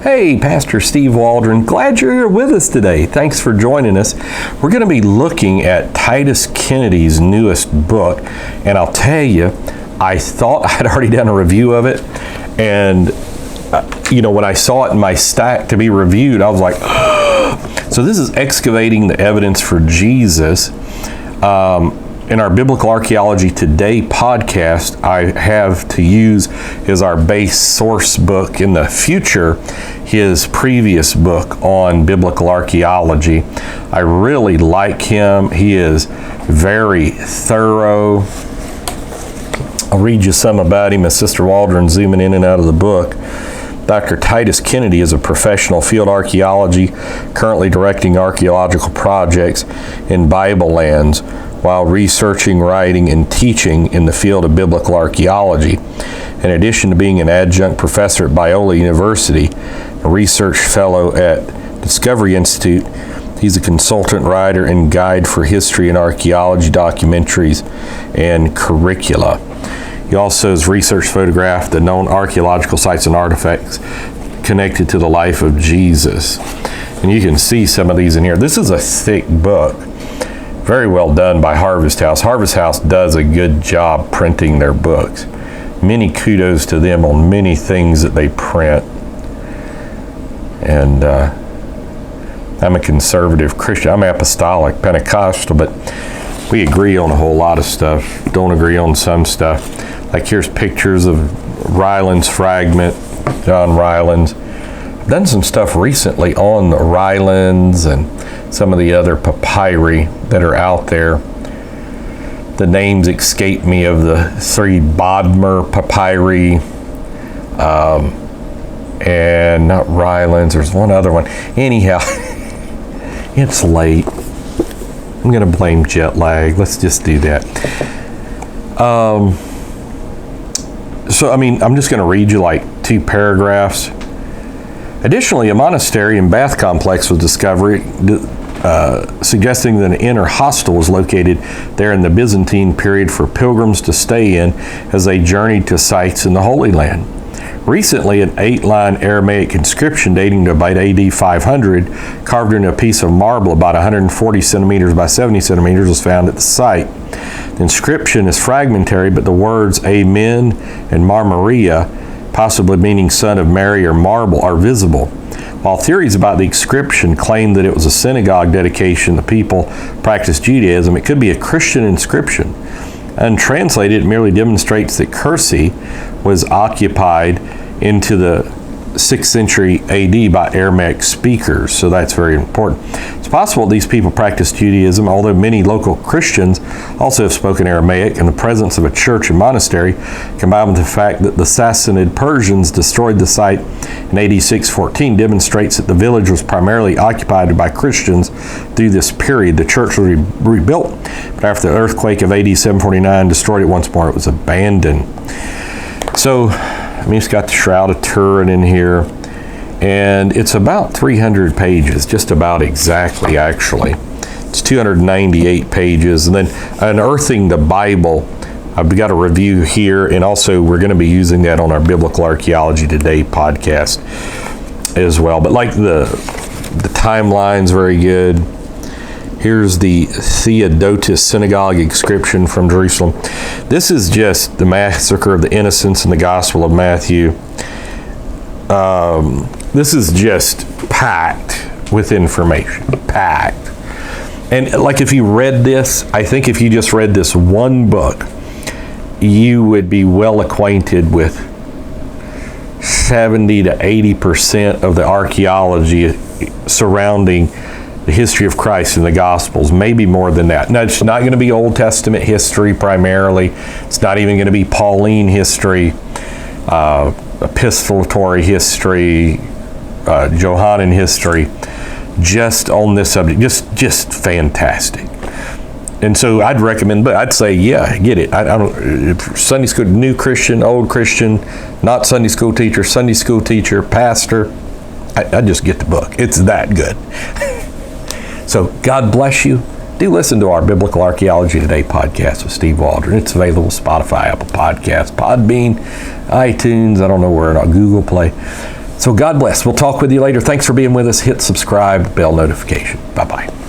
Hey, Pastor Steve Waldron, glad you're here with us today. Thanks for joining us. We're going to be looking at Titus Kennedy's newest book, and I'll tell you, I thought I'd already done a review of it, and when I saw it in my stack to be reviewed, I was like, so this is Excavating the Evidence for Jesus. In our Biblical Archaeology Today podcast, I have to use as our base source book in the future his previous book on biblical archaeology. I really like him. He is very thorough. I'll read you some about him as Sister Waldron zooming in and out of the book. Dr. Titus Kennedy is a professional field archaeology, currently directing archaeological projects in Bible lands while researching, writing, and teaching in the field of biblical archaeology. In addition to being an adjunct professor at Biola University, a research fellow at Discovery Institute, he's a consultant writer and guide for history and archaeology documentaries and curricula. He also has research photographed the known archaeological sites and artifacts connected to the life of Jesus. And you can see some of these in here. This is a thick book. Very well done by Harvest House. Harvest House does a good job printing their books. Many kudos to them on many things that they print. And I'm a conservative Christian. I'm apostolic, Pentecostal, but we agree on a whole lot of stuff. Don't agree on some stuff. Like here's pictures of Ryland's fragment, John Ryland's. I've done some stuff recently on the Rylands and some of the other papyri that are out there. The names escape me of the three Bodmer papyri, and not Rylands, there's one other one. Anyhow, it's late. I'm going to blame jet lag. Let's just do that. I'm just going to read you like 2 paragraphs. Additionally, a monastery and bath complex was discovered, suggesting that an inner hostel was located there in the Byzantine period for pilgrims to stay in as they journeyed to sites in the Holy Land. Recently, an 8-line Aramaic inscription dating to about AD 500, carved into a piece of marble about 140 centimeters by 70 centimeters, was found at the site. The inscription is fragmentary, but the words Amen and Mar Maria, possibly meaning son of Mary or marble, are visible. While theories about the inscription claim that it was a synagogue dedication, the people practiced Judaism, it could be a Christian inscription. Untranslated, it merely demonstrates that Kursi was occupied into the 6th century AD by Aramaic speakers, so that's very important. It's possible these people practiced Judaism, although many local Christians also have spoken Aramaic, and the presence of a church and monastery, combined with the fact that the Sassanid Persians destroyed the site in AD 614, demonstrates that the village was primarily occupied by Christians through this period. The church was rebuilt, but after the earthquake of AD 749 destroyed it once more, it was abandoned. So, it's got the Shroud of Turin in here, and it's about 300 pages, just about exactly, actually. It's 298 pages, and then Unearthing the Bible, I've got a review here, and also we're going to be using that on our Biblical Archaeology Today podcast as well. But like the timeline's very good. Here's the Theodotus Synagogue inscription from Jerusalem. This is just the massacre of the innocents in the Gospel of Matthew. This is just packed with information, packed. And like if you read this, I think if you just read this one book, you would be well acquainted with 70 to 80% of the archaeology surrounding the history of Christ in the Gospels, maybe more than that. Now, it's not going to be Old Testament history primarily. It's not even going to be Pauline history, epistolatory history, Johannine history, just on this subject. Just fantastic. And so I'd recommend, but I'd say, yeah, get it. I don't, Sunday school, new Christian, old Christian, not Sunday school teacher, pastor, I just get the book. It's that good. So God bless you. Do listen to our Biblical Archaeology Today podcast with Steve Waldron. It's available Spotify, Apple Podcasts, Podbean, iTunes, I don't know where, not Google Play. So God bless. We'll talk with you later. Thanks for being with us. Hit subscribe, bell notification. Bye-bye.